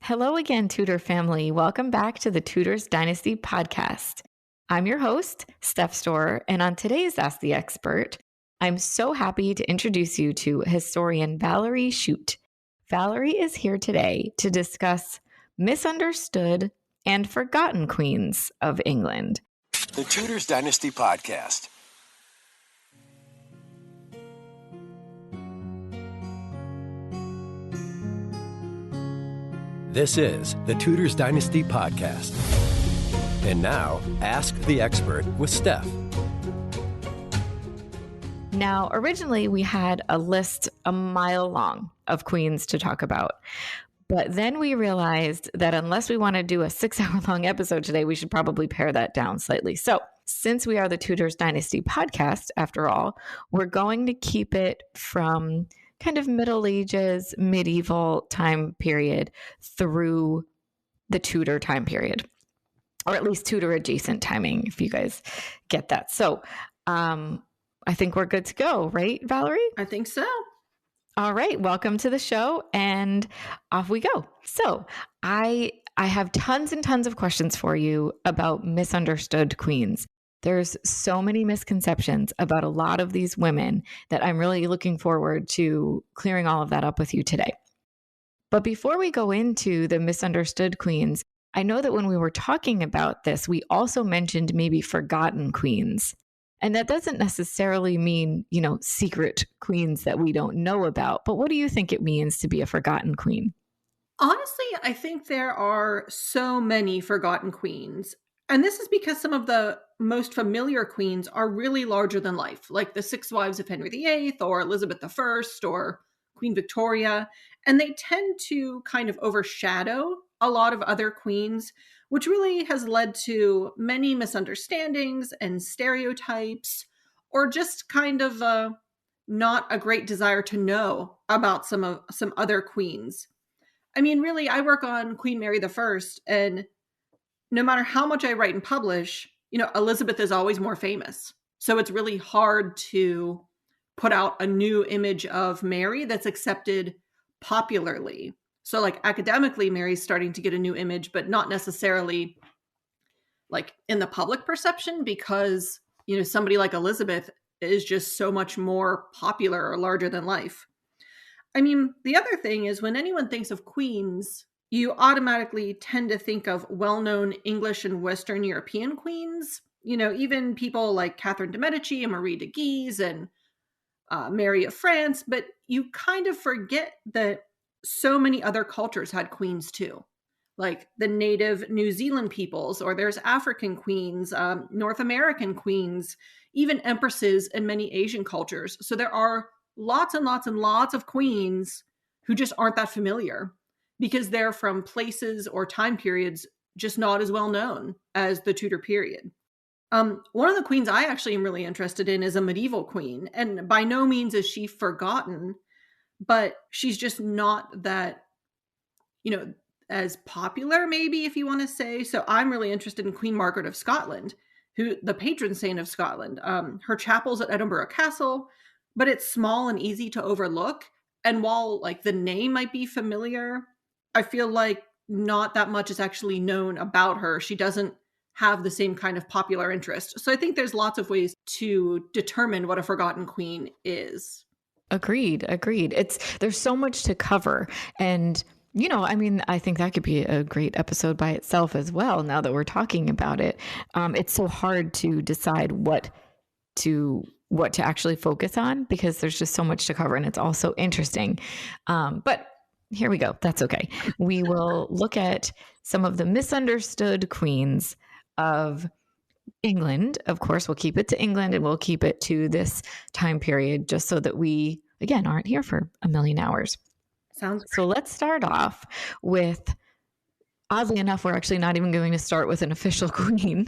Hello again, Tudor family. Welcome back to the Tudors Dynasty podcast. I'm your host, Steph Storer, and on today's Ask the Expert, I'm so happy to introduce you to historian Valerie Schutte. Valerie is here today to discuss misunderstood and forgotten queens of England. The Tudors Dynasty podcast. This is the Tudors Dynasty podcast. And now, Ask the Expert with Steph. Now, originally we had a list a mile long of queens to talk about. But then we realized that unless we want to do a 6-hour-long episode today, we should probably pare that down slightly. So since we are the Tudors Dynasty podcast, after all, we're going to keep it from kind of Middle Ages, medieval time period through the Tudor time period, or at least Tudor adjacent timing, if you guys get that. So I think we're good to go, right, Valerie? I think so. All right. Welcome to the show, and off we go. So I have tons and tons of questions for you about misunderstood queens. There's so many misconceptions about a lot of these women that I'm really looking forward to clearing all of that up with you today. But before we go into the misunderstood queens, I know that when we were talking about this, we also mentioned maybe forgotten queens. And that doesn't necessarily mean, secret queens that we don't know about. But what do you think it means to be a forgotten queen? Honestly, I think there are so many forgotten queens. And this is because some of the most familiar queens are really larger than life, like the Six Wives of Henry VIII or Elizabeth I or Queen Victoria. And they tend to kind of overshadow a lot of other queens, which really has led to many misunderstandings and stereotypes, or just kind of not a great desire to know about some other queens. I mean, really, I work on Queen Mary I, and no matter how much I write and publish, Elizabeth is always more famous. So it's really hard to put out a new image of Mary that's accepted popularly. So like academically, Mary's starting to get a new image, but not necessarily like in the public perception because, somebody like Elizabeth is just so much more popular or larger than life. I mean, the other thing is when anyone thinks of queens, you automatically tend to think of well-known English and Western European queens. Even people like Catherine de' Medici and Marie de Guise and Mary of France, but you kind of forget that so many other cultures had queens too, like the native New Zealand peoples, or there's African queens, North American queens, even empresses in many Asian cultures. So there are lots and lots and lots of queens who just aren't that familiar because they're from places or time periods just not as well known as the Tudor period. One of the queens I actually am really interested in is a medieval queen, and by no means is she forgotten, but she's just not that, as popular, maybe, if you want to say. So I'm really interested in Queen Margaret of Scotland, who the patron saint of Scotland. Her chapel's at Edinburgh Castle, but it's small and easy to overlook. And while like the name might be familiar, I feel like not that much is actually known about her. She doesn't have the same kind of popular interest. So I think there's lots of ways to determine what a forgotten queen is. Agreed. There's so much to cover. And, I think that could be a great episode by itself as well, now that we're talking about it. It's so hard to decide what to actually focus on because there's just so much to cover and it's all so interesting. But here we go. That's okay. We will look at some of the misunderstood queens of England. Of course, we'll keep it to England and we'll keep it to this time period just so that we, again, aren't here for a million hours. Sounds great. So let's start off with, oddly enough, we're actually not even going to start with an official queen.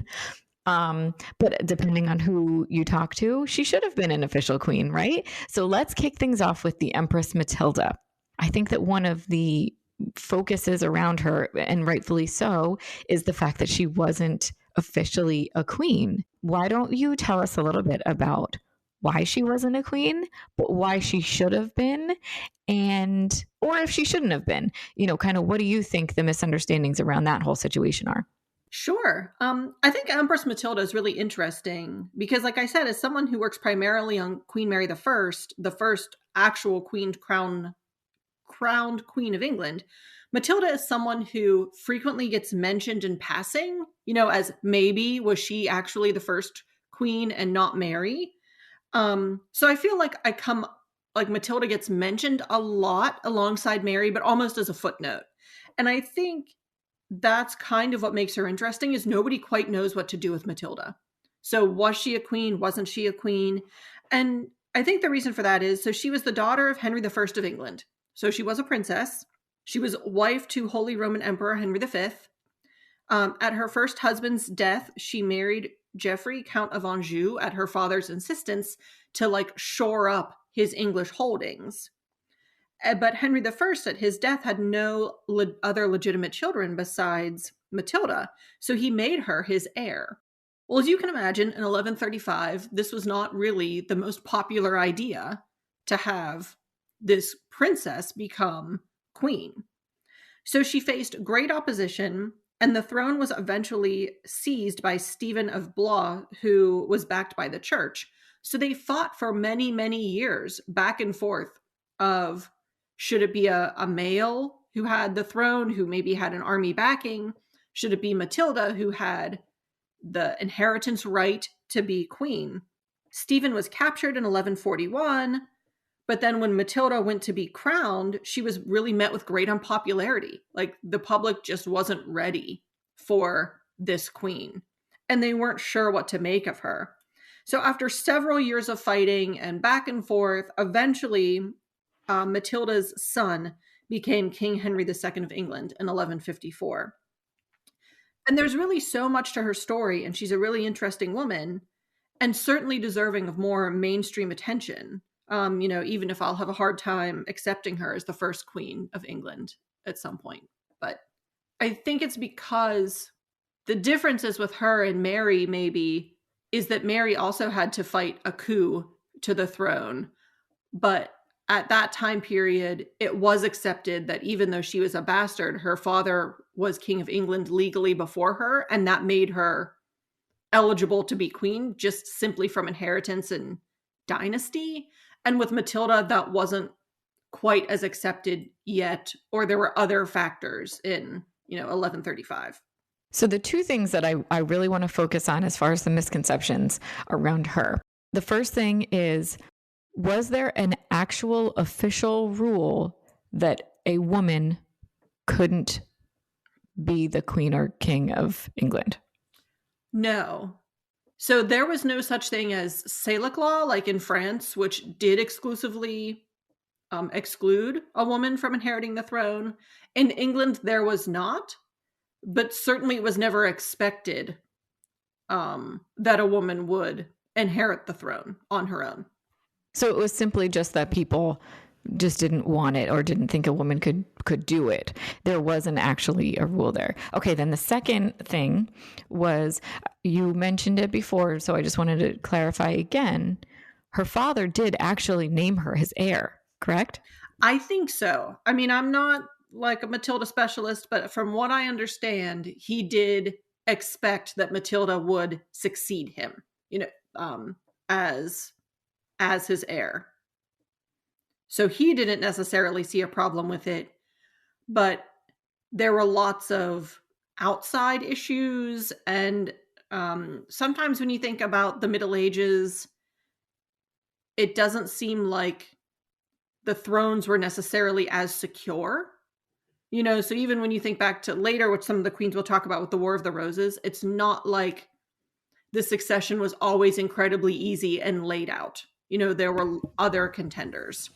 But depending on who you talk to, she should have been an official queen, right? So let's kick things off with the Empress Matilda. I think that one of the focuses around her, and rightfully so, is the fact that she wasn't officially a queen. Why don't you tell us a little bit about why she wasn't a queen, but why she should have been, and or if she shouldn't have been. Kind of what do you think the misunderstandings around that whole situation are? Sure. I think Empress Matilda is really interesting because, like I said, as someone who works primarily on Queen Mary the first actual crowned Queen of England, Matilda is someone who frequently gets mentioned in passing, as maybe was she actually the first queen and not Mary. So I feel like Matilda gets mentioned a lot alongside Mary, but almost as a footnote. And I think that's kind of what makes her interesting is nobody quite knows what to do with Matilda. So was she a queen? Wasn't she a queen? And I think the reason for that is, so she was the daughter of Henry I of England. So she was a princess. She was wife to Holy Roman Emperor Henry V. At her first husband's death, she married Geoffrey, Count of Anjou, at her father's insistence to shore up his English holdings. But Henry I at his death had no other legitimate children besides Matilda, so he made her his heir. Well, as you can imagine, in 1135, this was not really the most popular idea to have this princess become queen. So she faced great opposition, and the throne was eventually seized by Stephen of Blois, who was backed by the church. So they fought for many, many years back and forth of, should it be a male who had the throne, who maybe had an army backing? Should it be Matilda, who had the inheritance right to be queen? Stephen was captured in 1141, but then when Matilda went to be crowned, she was really met with great unpopularity. The public just wasn't ready for this queen, and they weren't sure what to make of her. So after several years of fighting and back and forth, eventually Matilda's son became King Henry II of England in 1154. And there's really so much to her story, and she's a really interesting woman and certainly deserving of more mainstream attention. Even if I'll have a hard time accepting her as the first queen of England at some point. But I think it's because the differences with her and Mary maybe is that Mary also had to fight a coup to the throne. But at that time period, it was accepted that even though she was a bastard, her father was King of England legally before her, and that made her eligible to be queen just simply from inheritance and dynasty. And with Matilda, that wasn't quite as accepted yet, or there were other factors in, 1135. So the two things that I really want to focus on as far as the misconceptions around her. The first thing is, was there an actual official rule that a woman couldn't be the queen or king of England? No. So there was no such thing as Salic law, like in France, which did exclusively exclude a woman from inheriting the throne. In England, there was not, but certainly it was never expected that a woman would inherit the throne on her own. So it was simply just that people just didn't want it or didn't think a woman could do it. There wasn't actually a rule there. Okay, then the second thing was, you mentioned it before, so I just wanted to clarify again. Her father did actually name her his heir, correct? I think so. I mean, I'm not like a Matilda specialist, but from what I understand, he did expect that Matilda would succeed him, as his heir. So he didn't necessarily see a problem with it, but there were lots of outside issues. And sometimes when you think about the Middle Ages, it doesn't seem like the thrones were necessarily as secure. So even when you think back to later, which some of the queens will talk about with the War of the Roses, it's not like the succession was always incredibly easy and laid out. There were other contenders.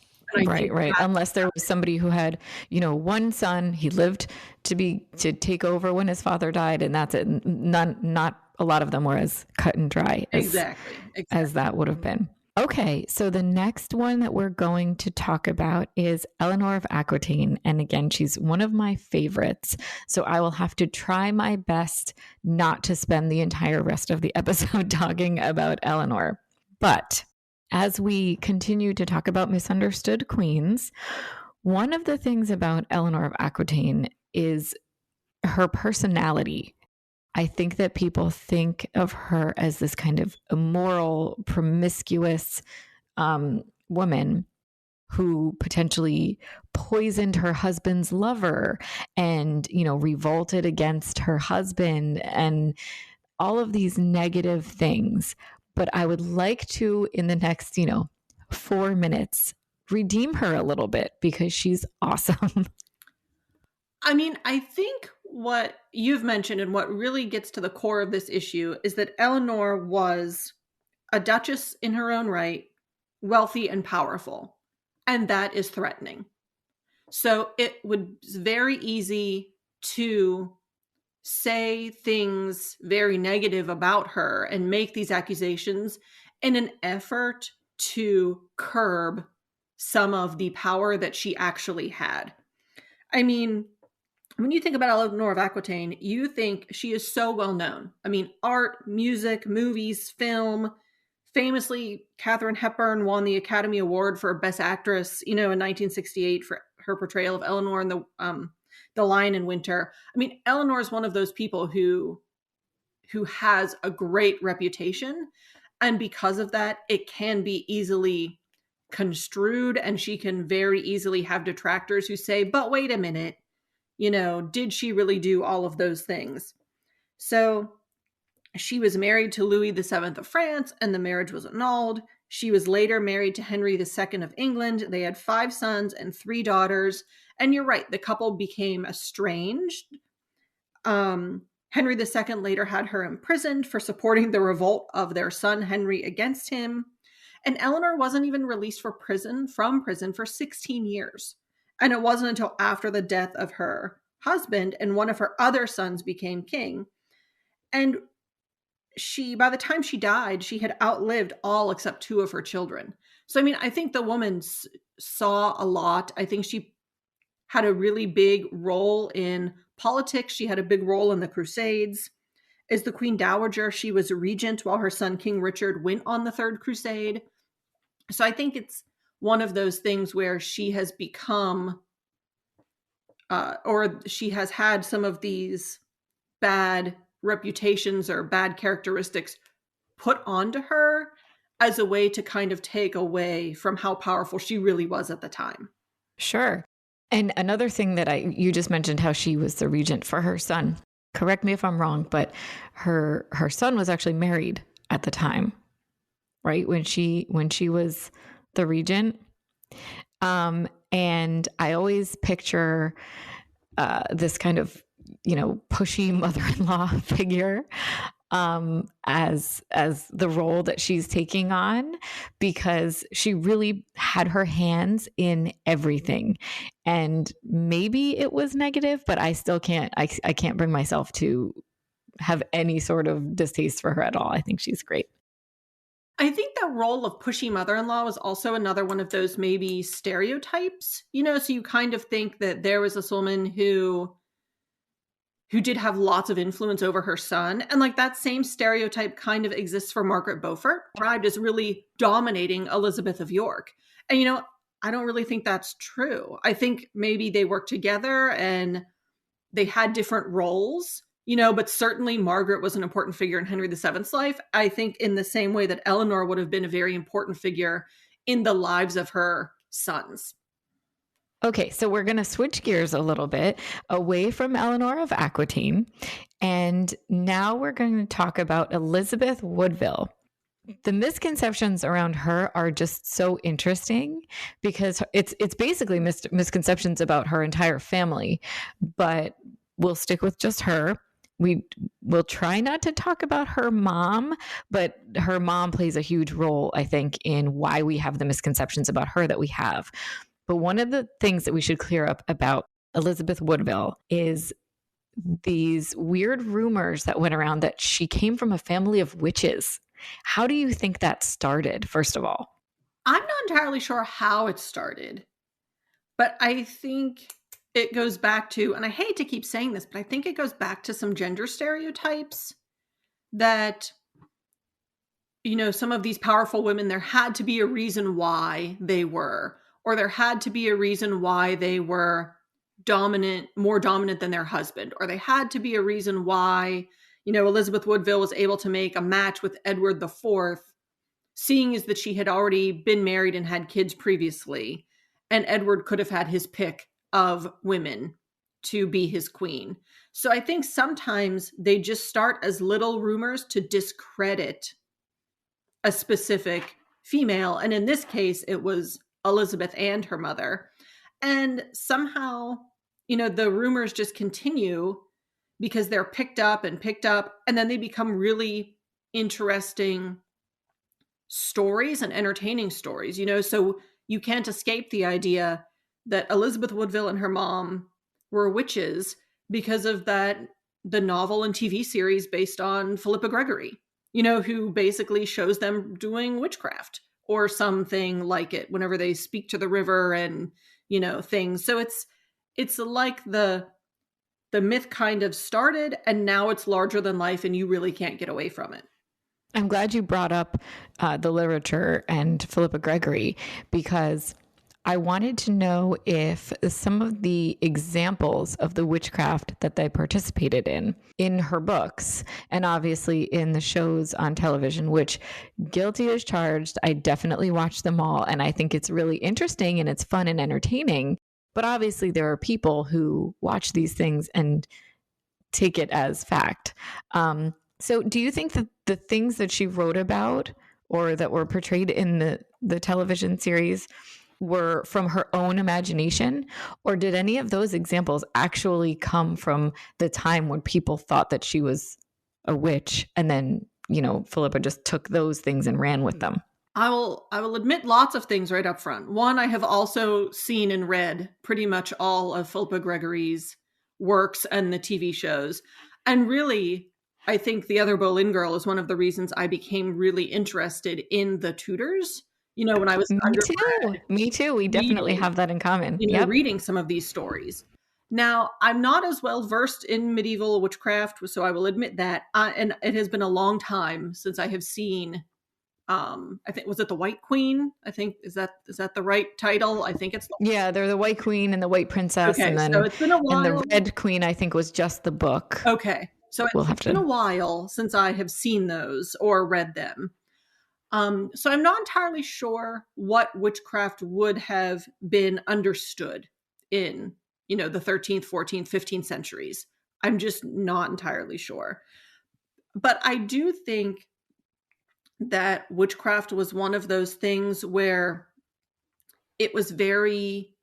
Right. Unless there was somebody who had, one son, he lived to take over when his father died, and that's it. Not a lot of them were as cut and dry as that would have been. Okay, so the next one that we're going to talk about is Eleanor of Aquitaine. And again, she's one of my favorites. So I will have to try my best not to spend the entire rest of the episode talking about Eleanor. But As we continue to talk about misunderstood queens, one of the things about Eleanor of Aquitaine is her personality. I think that people think of her as this kind of immoral, promiscuous woman who potentially poisoned her husband's lover and, revolted against her husband and all of these negative things. But I would like to, in the next, 4 minutes, redeem her a little bit because she's awesome. I mean, I think what you've mentioned and what really gets to the core of this issue is that Eleanor was a duchess in her own right, wealthy and powerful, and that is threatening. So it would be very easy to say things very negative about her and make these accusations in an effort to curb some of the power that she actually had. I mean, when you think about Eleanor of Aquitaine, you think she is so well known. I mean, art, music, movies, film. Famously, Katharine Hepburn won the Academy Award for Best Actress, in 1968 for her portrayal of Eleanor in the Lion in Winter. I mean, Eleanor is one of those people who has a great reputation, and because of that, it can be easily construed, and she can very easily have detractors who say, "But wait a minute, did she really do all of those things?" So she was married to Louis VII of France, and the marriage was annulled. She was later married to Henry II of England. They had 5 sons and 3 daughters. And you're right, the couple became estranged. Henry II later had her imprisoned for supporting the revolt of their son Henry against him. And Eleanor wasn't even released from prison for 16 years. And it wasn't until after the death of her husband and one of her other sons became king. And by the time she died, she had outlived all except 2 of her children. So, I mean, I think the woman saw a lot. I think she had a really big role in politics. She had a big role in the Crusades. As the Queen Dowager, she was a regent while her son King Richard went on the Third Crusade. So I think it's one of those things where she has become, or she has had some of these bad reputations or bad characteristics put onto her as a way to kind of take away from how powerful she really was at the time. Sure. And another thing that you just mentioned how she was the regent for her son. Correct me if I'm wrong, but her son was actually married at the time, right? When she was the regent. And I always picture this kind of, pushy mother-in-law figure as the role that she's taking on, because she really had her hands in everything. And maybe it was negative, but I still can't bring myself to have any sort of distaste for her at all. I think she's great. I think the role of pushy mother-in-law was also another one of those maybe stereotypes, so you kind of think that there was this woman who did have lots of influence over her son. And like that same stereotype kind of exists for Margaret Beaufort, described as really dominating Elizabeth of York. And, I don't really think that's true. I think maybe they worked together and they had different roles, but certainly Margaret was an important figure in Henry VII's life. I think in the same way that Eleanor would have been a very important figure in the lives of her sons. Okay, so we're going to switch gears a little bit away from Eleanor of Aquitaine, and now we're going to talk about Elizabeth Woodville. The misconceptions around her are just so interesting because it's basically misconceptions about her entire family, but we'll stick with just her. We'll try not to talk about her mom, but her mom plays a huge role, I think, in why we have the misconceptions about her that we have. But one of the things that we should clear up about Elizabeth Woodville is these weird rumors that went around that she came from a family of witches. How do you think that started, first of all? I'm not entirely sure how it started, but I think it goes back to, and I hate to keep saying this, but I think it goes back to some gender stereotypes that some of these powerful women, there had to be a reason why they were, or there had to be a reason why they were more dominant than their husband, or they had to be a reason why, Elizabeth Woodville was able to make a match with Edward IV, seeing as that she had already been married and had kids previously, and Edward could have had his pick of women to be his queen. So I think sometimes they just start as little rumors to discredit a specific female. And in this case, it was Elizabeth and her mother. And somehow, the rumors just continue because they're picked up, and then they become really interesting stories and entertaining stories, so you can't escape the idea that Elizabeth Woodville and her mom were witches because of the novel and TV series based on Philippa Gregory, who basically shows them doing witchcraft or something like it whenever they speak to the river and, things. So it's like the myth kind of started, and now it's larger than life and you really can't get away from it. I'm glad you brought up the literature and Philippa Gregory, because I wanted to know if some of the examples of the witchcraft that they participated in her books, and obviously in the shows on television, which guilty as charged, I definitely watch them all. And I think it's really interesting and it's fun and entertaining. But obviously there are people who watch these things and take it as fact. So do you think that the things that she wrote about or that were portrayed in the television series were from her own imagination, or did any of those examples actually come from the time when people thought that she was a witch, and then, Philippa just took those things and ran with them? I will admit lots of things right up front. One, I have also seen and read pretty much all of Philippa Gregory's works and the TV shows. And really, I think The Other Boleyn Girl is one of the reasons I became really interested in the Tudors. When I was undergrad. Me too. We definitely have that in common. Reading some of these stories. Now, I'm not as well versed in medieval witchcraft, so I will admit that. And it has been a long time since I have seen. I think, was it the White Queen? I think is that the right title? I think it's they're the White Queen and the White Princess, okay, and then so it's been a while. And the Red Queen, I think, was just the book. Okay, so it's been a while since I have seen those or read them. So I'm not entirely sure what witchcraft would have been understood in, the 13th, 14th, 15th centuries. I'm just not entirely sure. But I do think that witchcraft was one of those things where it was very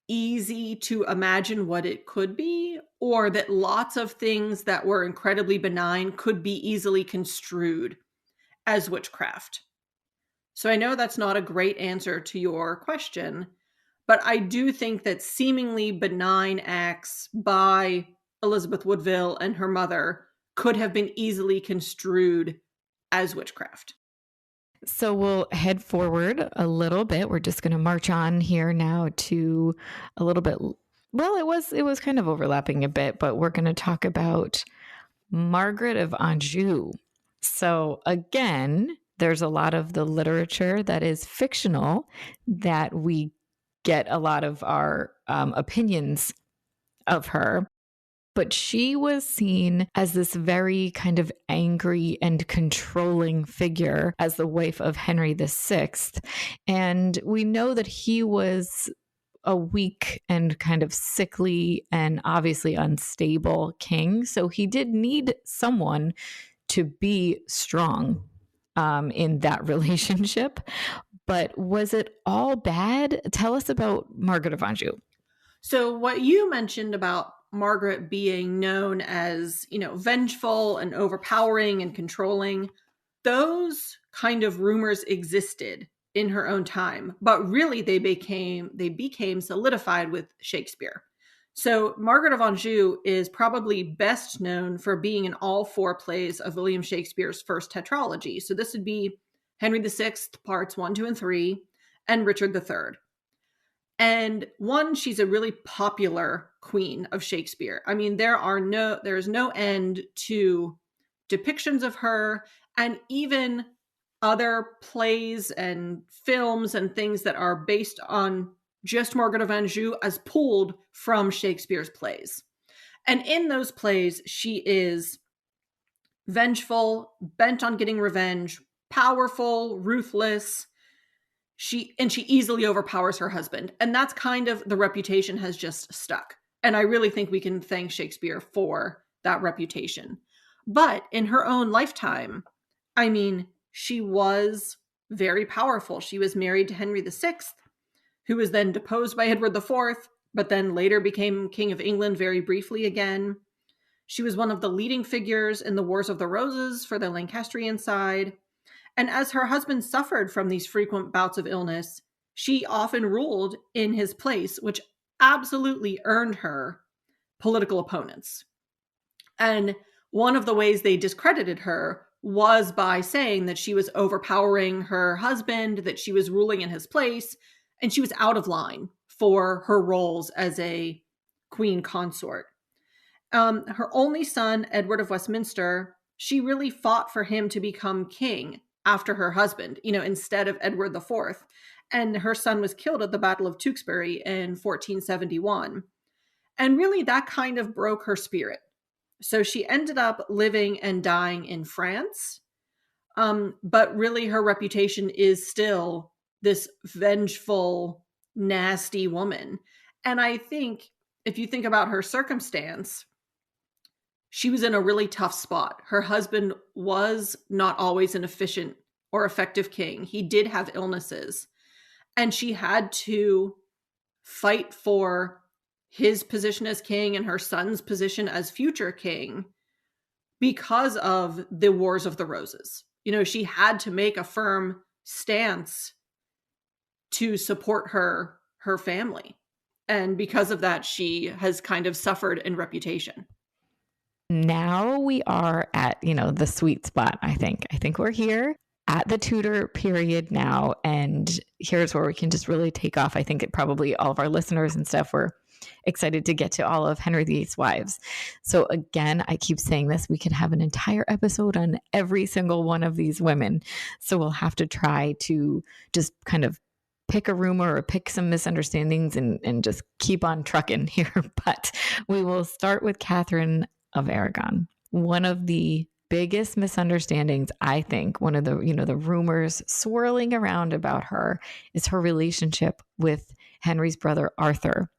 easy to imagine what it could be, or that lots of things that were incredibly benign could be easily construed as witchcraft. So I know that's not a great answer to your question, but I do think that seemingly benign acts by Elizabeth Woodville and her mother could have been easily construed as witchcraft. So we'll head forward a little bit. We're just going to march on here now to a little bit. Well, it was kind of overlapping a bit, but we're going to talk about Margaret of Anjou. So again, there's a lot of the literature that is fictional that we get a lot of our opinions of her. But she was seen as this very kind of angry and controlling figure as the wife of Henry VI. And we know that he was a weak and kind of sickly and obviously unstable king. So he did need someone to be strong in that relationship. But was it all bad? Tell us about Margaret of Anjou. So what you mentioned about Margaret being known as, vengeful and overpowering and controlling, those kind of rumors existed in her own time, but really they became solidified with Shakespeare. So Margaret of Anjou is probably best known for being in all four plays of William Shakespeare's first tetralogy. So this would be Henry VI, parts 1, 2, and 3, and Richard III. And one, she's a really popular queen of Shakespeare. I mean, there's no end to depictions of her. And even other plays and films and things that are based on just Margaret of Anjou as pulled from Shakespeare's plays. And in those plays, she is vengeful, bent on getting revenge, powerful, ruthless. She easily overpowers her husband. And that's kind of the reputation has just stuck. And I really think we can thank Shakespeare for that reputation. But in her own lifetime, I mean, she was very powerful. She was married to Henry VI, who was then deposed by Edward IV, but then later became King of England very briefly again. She was one of the leading figures in the Wars of the Roses for the Lancastrian side. And as her husband suffered from these frequent bouts of illness, she often ruled in his place, which absolutely earned her political opponents. And one of the ways they discredited her was by saying that she was overpowering her husband, that she was ruling in his place, and she was out of line for her roles as a queen consort. Her only son, Edward of Westminster, she really fought for him to become king after her husband, instead of Edward IV. And her son was killed at the Battle of Tewkesbury in 1471. And really that kind of broke her spirit. So she ended up living and dying in France. But really her reputation is still this vengeful, nasty woman. And I think if you think about her circumstance, she was in a really tough spot. Her husband was not always an efficient or effective king. He did have illnesses, and she had to fight for his position as king and her son's position as future king because of the Wars of the Roses. She had to make a firm stance to support her family. And because of that, she has kind of suffered in reputation. Now we are at, the sweet spot, I think. I think we're here at the Tudor period now. And here's where we can just really take off. I think probably all of our listeners and stuff were excited to get to all of Henry VIII's wives. So again, I keep saying this, we could have an entire episode on every single one of these women. So we'll have to try to just kind of pick a rumor or pick some misunderstandings and just keep on trucking here. But we will start with Catherine of Aragon. One of the biggest misunderstandings, I think, one of the, the rumors swirling around about her is her relationship with Henry's brother, Arthur,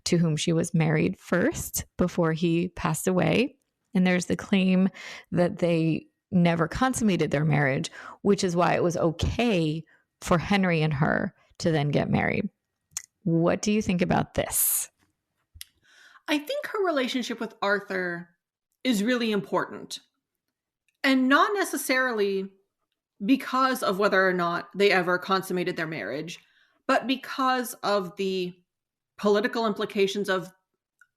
to whom she was married first before he passed away. And there's the claim that they never consummated their marriage, which is why it was okay for Henry and her to then get married. What do you think about this? I think her relationship with Arthur is really important. And not necessarily because of whether or not they ever consummated their marriage, but because of the political implications of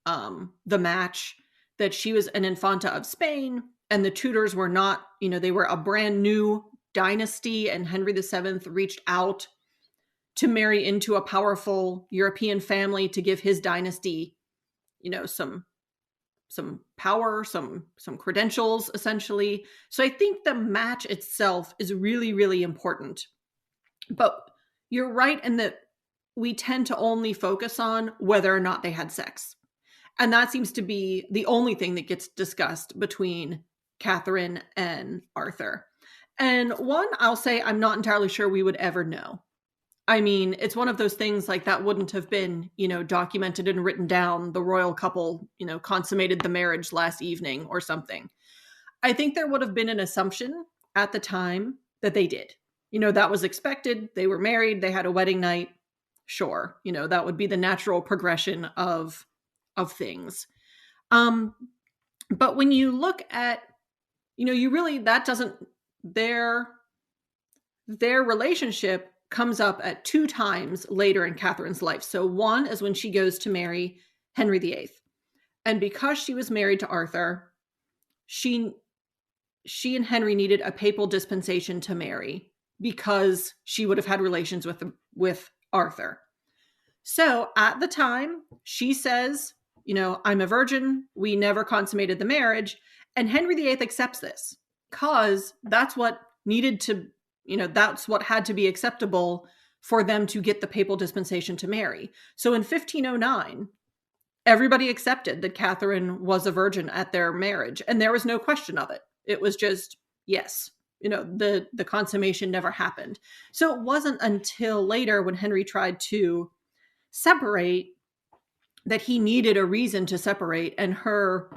the match, that she was an infanta of Spain and the Tudors were not, they were a brand new dynasty, and Henry VII reached out to marry into a powerful European family to give his dynasty, some power, some credentials, essentially. So I think the match itself is really, really important. But you're right in that we tend to only focus on whether or not they had sex. And that seems to be the only thing that gets discussed between Catherine and Arthur. And one, I'll say I'm not entirely sure we would ever know. I mean, it's one of those things like that wouldn't have been, documented and written down. The royal couple, consummated the marriage last evening or something. I think there would have been an assumption at the time that they did. That was expected. They were married. They had a wedding night. Sure. That would be the natural progression of things. But when you look at, you really, that doesn't, their relationship comes up at 2 times later in Catherine's life. So one is when she goes to marry Henry VIII. And because she was married to Arthur, she and Henry needed a papal dispensation to marry because she would have had relations with Arthur. So at the time, she says, I'm a virgin. We never consummated the marriage. And Henry VIII accepts this because that's what needed to That's what had to be acceptable for them to get the papal dispensation to Mary. So in 1509, everybody accepted that Catherine was a virgin at their marriage, and there was no question of it. It was just, yes, the consummation never happened. So it wasn't until later, when Henry tried to separate, that he needed a reason to separate, and her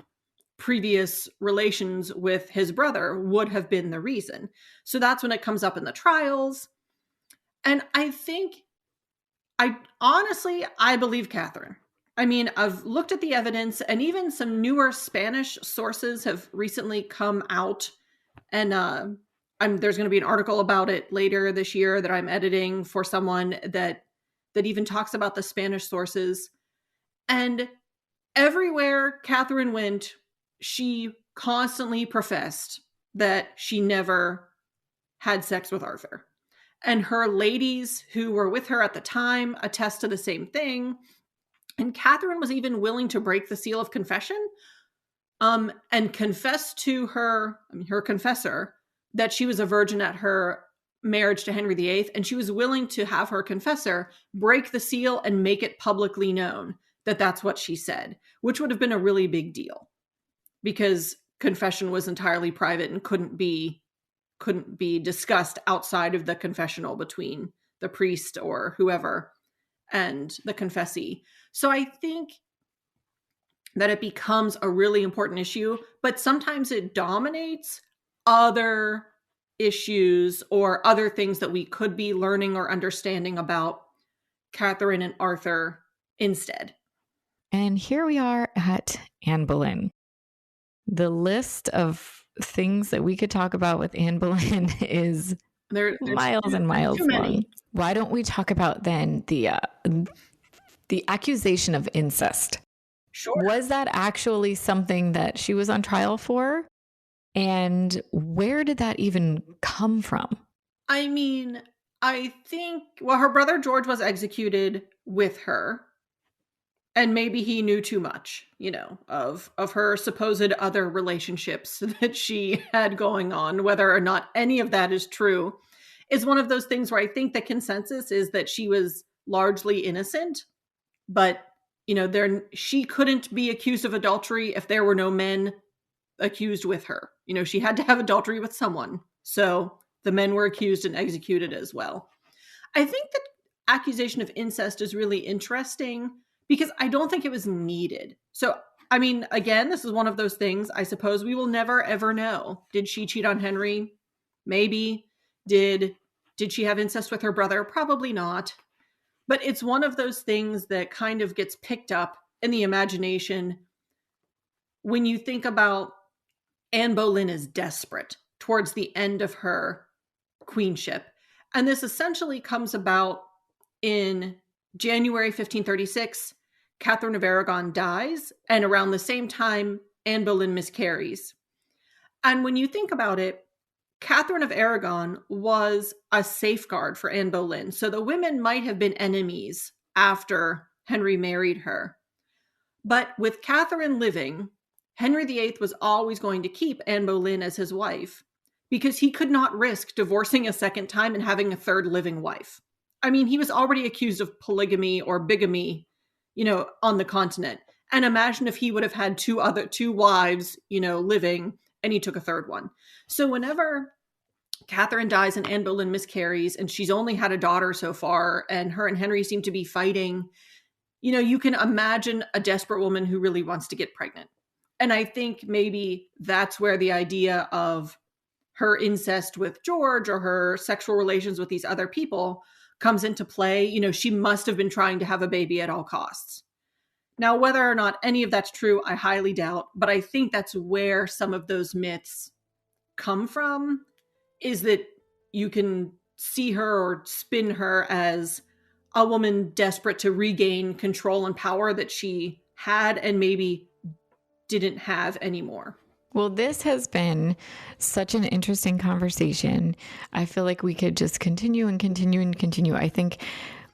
previous relations with his brother would have been the reason. So that's when it comes up in the trials. And I believe Catherine. I mean, I've looked at the evidence, and even some newer Spanish sources have recently come out. And there's going to be an article about it later this year that I'm editing for someone that even talks about the Spanish sources. And everywhere Catherine went, she constantly professed that she never had sex with Arthur. And her ladies who were with her at the time attest to the same thing. And Catherine was even willing to break the seal of confession and confess to her confessor that she was a virgin at her marriage to Henry VIII. And she was willing to have her confessor break the seal and make it publicly known that that's what she said, which would have been a really big deal, because confession was entirely private and couldn't be discussed outside of the confessional between the priest or whoever and the confessee. So I think that it becomes a really important issue, but sometimes it dominates other issues or other things that we could be learning or understanding about Catherine and Arthur instead. And here we are at Anne Boleyn. The list of things that we could talk about with Anne Boleyn is there's miles and miles long. Why don't we talk about then the accusation of incest? Sure. Was that actually something that she was on trial for? And where did that even come from? I mean, I think, her brother George was executed with her. And maybe he knew too much, of her supposed other relationships that she had going on. Whether or not any of that is true is one of those things where I think the consensus is that she was largely innocent. But, she couldn't be accused of adultery if there were no men accused with her. She had to have adultery with someone. So the men were accused and executed as well. I think the accusation of incest is really interesting, because I don't think it was needed. So, I mean, again, this is one of those things I suppose we will never, ever know. Did she cheat on Henry? Maybe. Did she have incest with her brother? Probably not. But it's one of those things that kind of gets picked up in the imagination when you think about Anne Boleyn is desperate towards the end of her queenship. And this essentially comes about in January 1536, Catherine of Aragon dies, and around the same time, Anne Boleyn miscarries. And when you think about it, Catherine of Aragon was a safeguard for Anne Boleyn. So the women might have been enemies after Henry married her. But with Catherine living, Henry VIII was always going to keep Anne Boleyn as his wife, because he could not risk divorcing a second time and having a third living wife. I mean, he was already accused of polygamy or bigamy, on the continent. And imagine if he would have had two wives, living, and he took a third one. So whenever Catherine dies and Anne Boleyn miscarries, and she's only had a daughter so far, and her and Henry seem to be fighting, you can imagine a desperate woman who really wants to get pregnant. And I think maybe that's where the idea of her incest with George or her sexual relations with these other people comes into play. She must have been trying to have a baby at all costs. Now, whether or not any of that's true, I highly doubt, but I think that's where some of those myths come from, is that you can see her or spin her as a woman desperate to regain control and power that she had and maybe didn't have anymore. Well, this has been such an interesting conversation. I feel like we could just continue and continue and continue. I think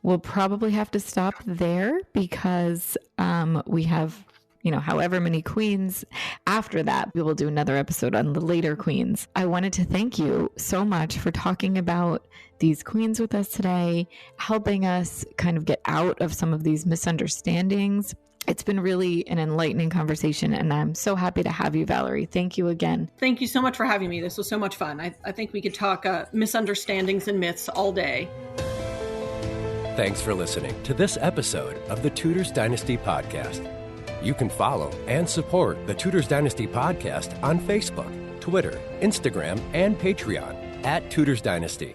we'll probably have to stop there because we have however many queens after that. We will do another episode on the later queens. I wanted to thank you so much for talking about these queens with us today, helping us kind of get out of some of these misunderstandings. It's been really an enlightening conversation, and I'm so happy to have you, Valerie. Thank you again. Thank you so much for having me. This was so much fun. I think we could talk misunderstandings and myths all day. Thanks for listening to this episode of the Tudors Dynasty Podcast. You can follow and support the Tudors Dynasty Podcast on Facebook, Twitter, Instagram, and Patreon @Tudors Dynasty.